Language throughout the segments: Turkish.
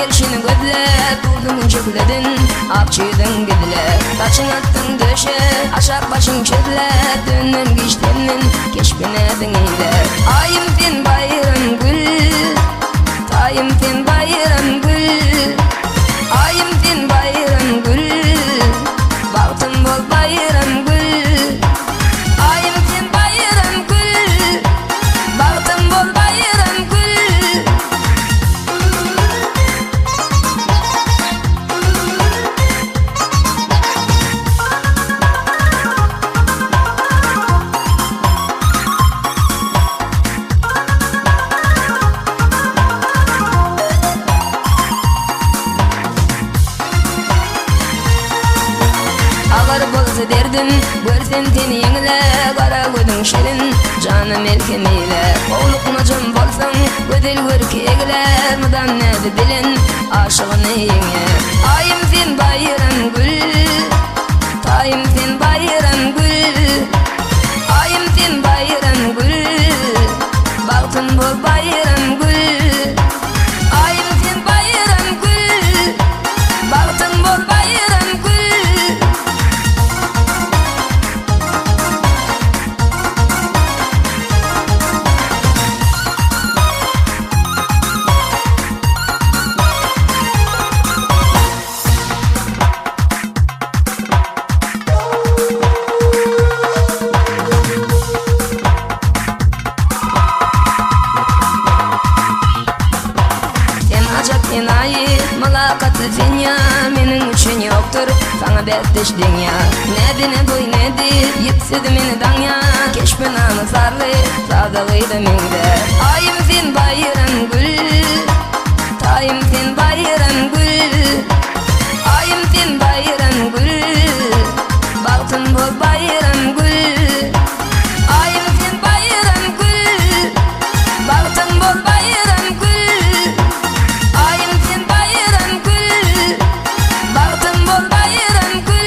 gelişini gözle durdum çökledin akçıydın gidile taçın attın döşe aşak başın çödle dönmem geçtemnin keşbinedin ile ayım ten bayram gül ayım ten bayram gül ayım ten bayram gül baktım bol bayram gül ayım ten bayram gül baktım bol bayram gül bolsa derdim görsem seni yenile kara gözün şirin canım elkemeyle oğlukma can bolsan gödel görki egiler mıdan nedi dilin aşığını yenge ayım sen bayram gül tayım sen bayram gül ayım sen bayram gül baktın bol bayram gül ayım sen bayram gül baktın bol bayram gül enayi malakatı dünya menin üçün yoktur sana bettiş dünya nedine duy nedi yitsidi meni danya keşme namı zarlı savdalıydı mende ayım sen bayram gül tayım sen bayram gül ayım sen bayram gül baktın bol bayram gül ayım sen bayram gül baktın bol bayram gül ayım sen bayram gül baktım bol bayram gül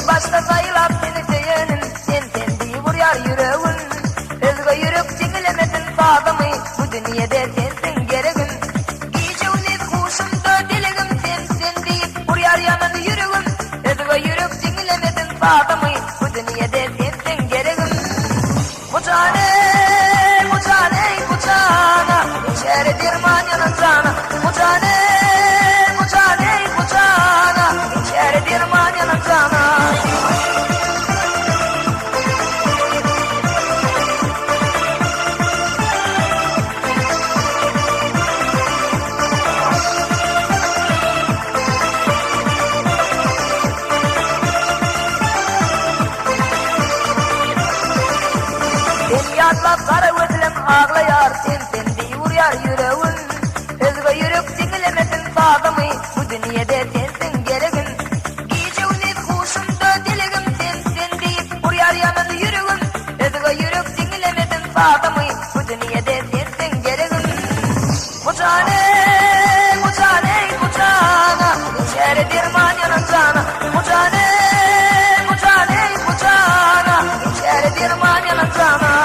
başta sayılap seni seyenin sen sendiği vuruyor yüreğin özge yürek çekilemedin sağdamı bu dünyada sensin gereğin iyice unut kuşumda dilegim sen sendiği vuruyor yanan yüreğin özge yürek çekilemedin sağdamı bu dünyada sensin gereğin bu cane içeri dirman yanan cana bu cane içeri dirman yanan cana yatlap kara gözlem ağlayar sen sendiği vuruyor yüreğin özge yürek çekilemedin sağdamı bu dünyada sensin gereğin iyice unut kuşumda dilegim sen sendiği vuruyor yanan yüreğin özge yürek çekilemedin sağdamı bu dünyada sensin gereğin bu cane içeri dirman yanan cana bu cane içeri dirman yanan cana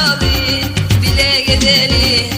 bağlı bile gedeli.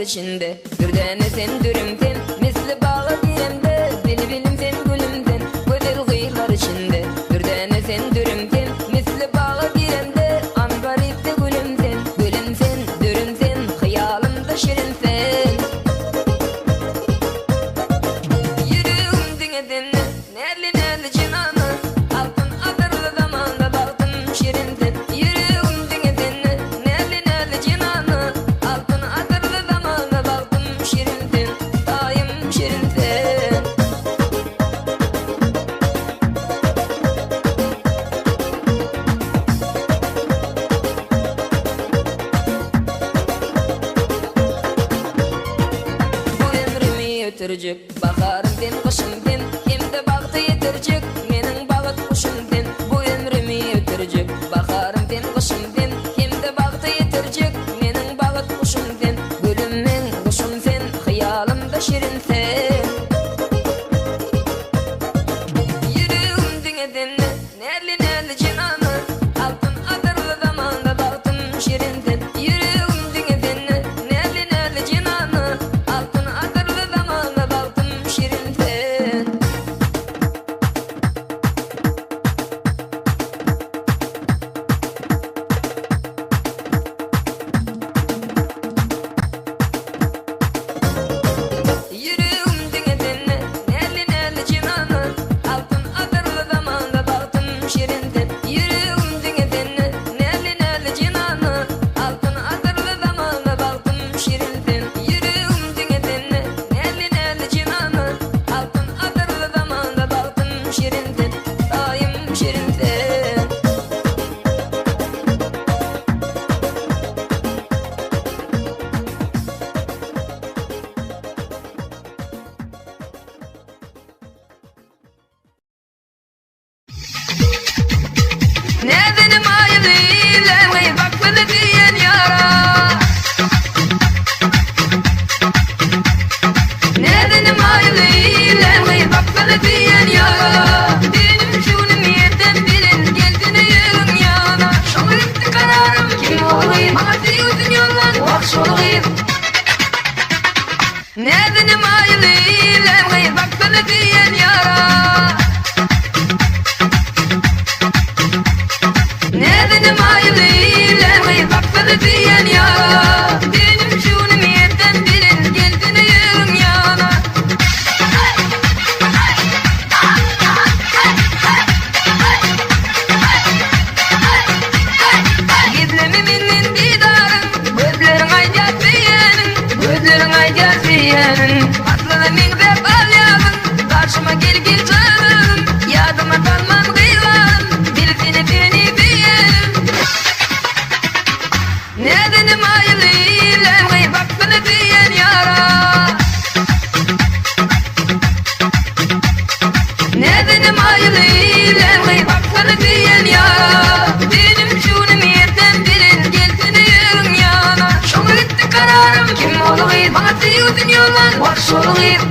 içinde Dürdene sen dürümden misli bağlı dilimde Bili bilim sen gülümden Güzel kıyılar içinde Dürdene sen dürümden misli bağlı dilimde Ambarip de gülümden Gülüm sen, dürüm sen Hıyalımda şirin sen Yürüğüm dünyeden Nerli nerli cinanı Altın adırlı zamanda baktım şirinden Yürüğüm dünyeden Nerli nerli cinanı Altın adırlı zamanda baktım şirinden لمي بقفل ديان يارا نادن مايلي لمي بقفل ديان يارا دينم شونم يدن بلن جلدن يرم يانا شغلت قرارم كم ولغيب مغتي وزن يولان وقش ولغيب نادن مايلي لمي بقفل ديان يارا نادن مايلي لمي بقفل ديان يارا دينم شونم يدن بلن جلدن يرم يانا gizlemi minnin didarın gözlerin aycat diyenin gözlerin aycat diyenin aslını min zep alyadın karşıma gel gel canım yadıma kalmam kıyılarım bilsini beni diyenin nedenim ayılıyla baksana diyen yara nedenim ayılıyla baksana diyen yara benim şunum yerden bilin gelsin yerin yana şunu gitti kararım kim oluğuydu bana siyudun yollan boş oluğuydu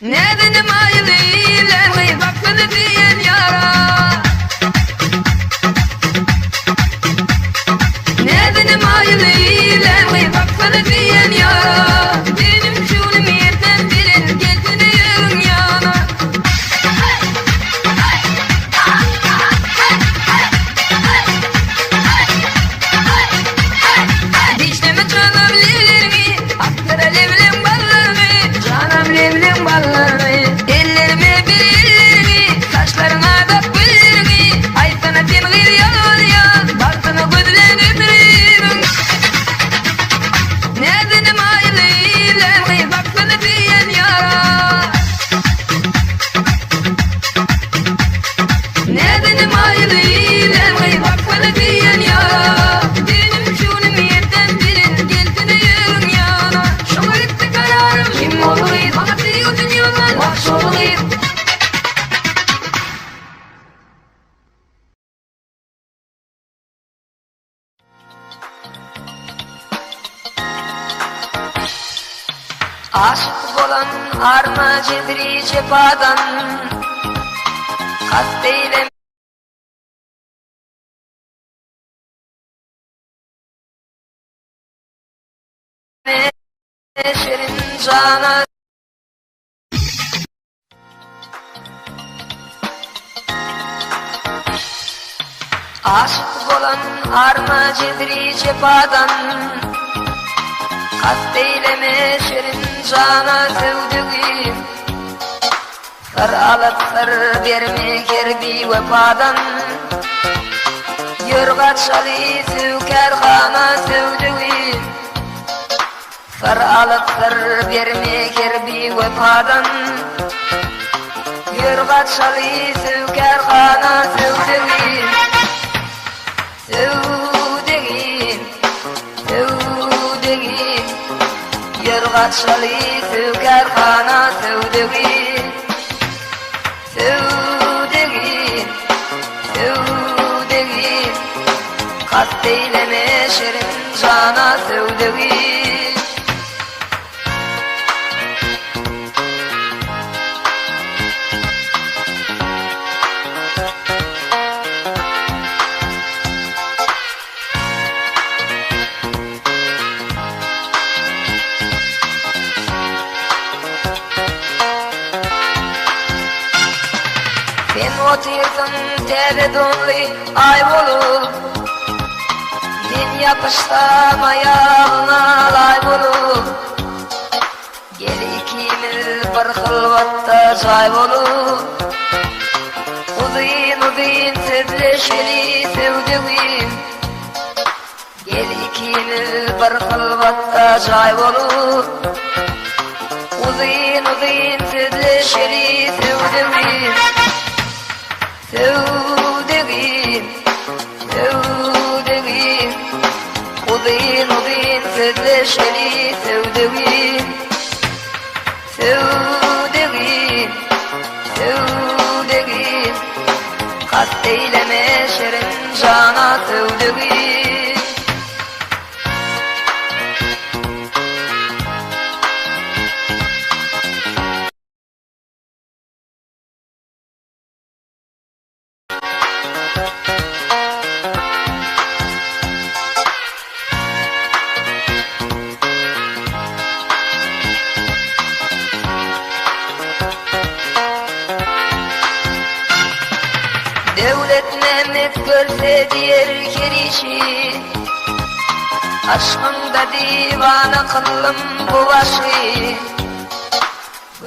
nedenim ayılıyla baksana diyen yara nedenim ayılıyla baksana diyen yara benim şunum yerden bilin gelsin yerin yana dişleme canım levlerimi aktıra levlem ballarımı canım levlem ballarımı ellerime bir ellerimi saçlarına da güllerimi ay sana sen gıyır yalan ya baktığına gözlen ömrümün nedenim ayılıyla baksana diyen yara nedenim ayılıyla baksana diyen yara benim şunum yerden bilin gelsin yerin yana şunu gitti kararım kim oluğuydu bana siyudun yollan boş oluğuydu aşık bolan arma cedri cepadan kast eyleme şerin cana aşık bolan arma cedri cepadan kast eyleme şerin cana sevdiğim sır alıp sır verme kerbi vefadan yurgat şali sevker hana sevdiğim sır alıp sır verme kerbi vefadan yurgat şali sevker hana sevdiğim sevdiğim sevdiğim yurgat şali sevker hana sevdiğim sevdiğim sevdiğim kast eyleme şerin cana sevdiğim sen otursun tebe donli ay bolup men yapışsam ayağına lay bolup gel ikimiz bir xilvatda jay bolup uzun uzun sözleşeli sevdiğim gel ikimiz bir xilvatda jay bolup uzun uzun sözleşeli sevdiğim sevdiğim sevdiğim uzun uzun sözleşeli sevdiğim sevdiğim sevdiğim kast Kast eyleme şerin cana tövdüğü. Devlet nimet görse diğer kerişi, aşkımda divana kıllım bu başı.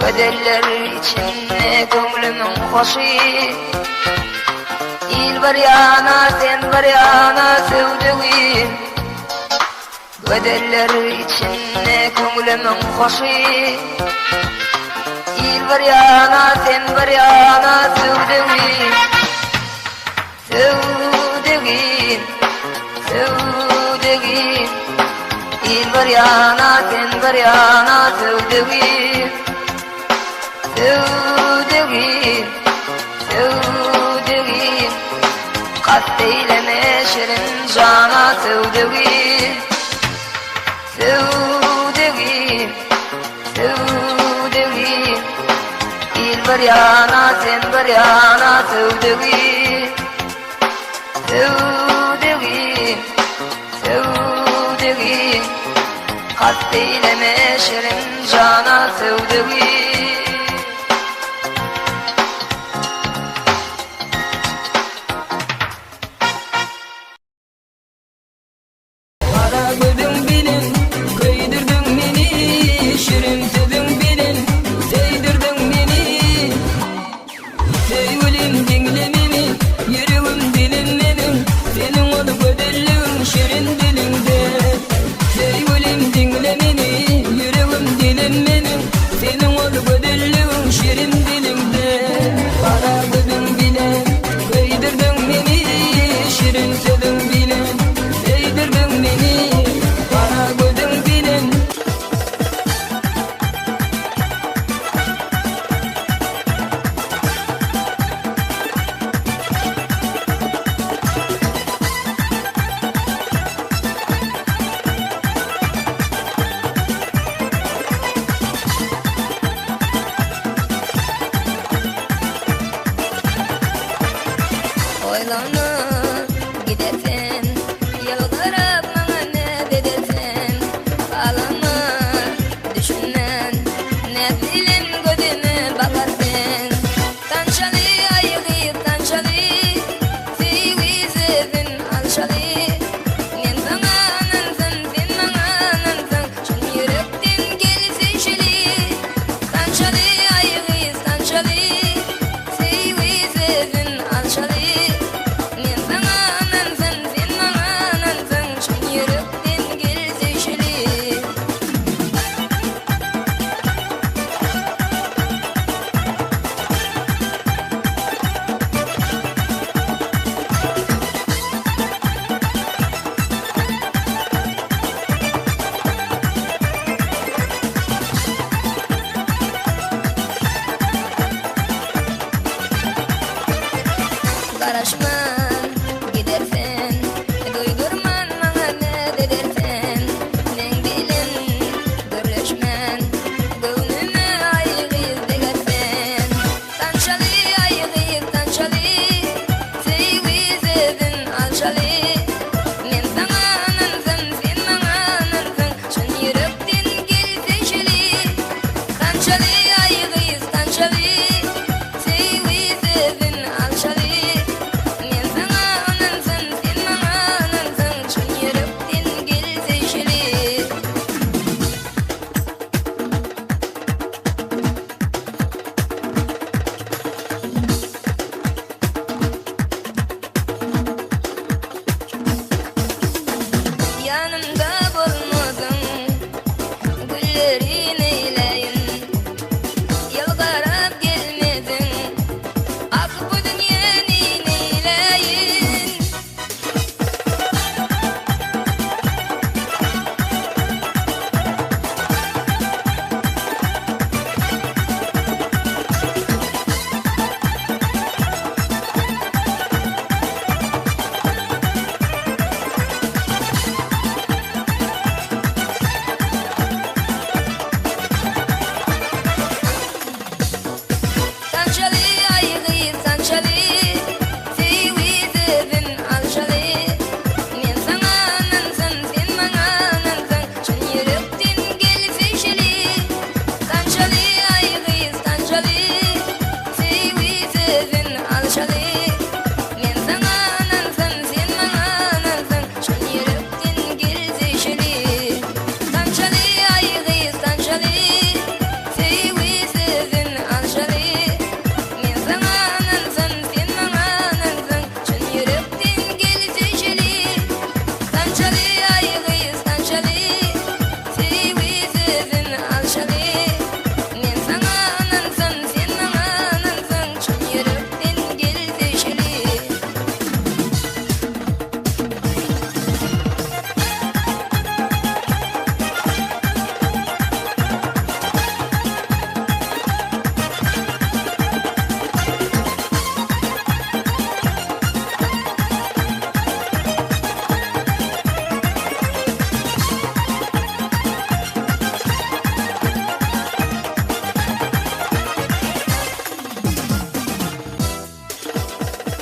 Bedeller içinde gönlümün hoşu, il var yana sen var yana sevdiğim. Bedeller içinde gönlümün hoşu, il var yana sen var yana sevdiğim. Sevdiğim, sevdiğim, il var yana sen var yana sevdiğim. Sevdiğim, sevdiğim, kast eyleme şerin cana sevdiğim. Sevdiğim, sevdiğim, il var yana sen var yana sevdiğim. Sevdiğim, sevdiğim, kast eyleme şerin cana sevdiğim. Kara gözün bilin, kıydırdın beni, şirin sözün bilin, sevdirdin beni. Sevgilim dinlemeni, yüreğim dilinmenin, senin olup ödüllüğün şirin dilinde. Sevgilim dinlemeni, yüreğim dilinmenin, senin olup ödüllüğün şirin dilinde. Kara gözün bilin, kıydırdın beni, şirin sözün bilin, sevdirdin beni. Kara gözün bilin. Oylana gidersen, yalvarıp bana ne dedersen. Ağlama düşünmen, ne dilin gözüme bakarsın.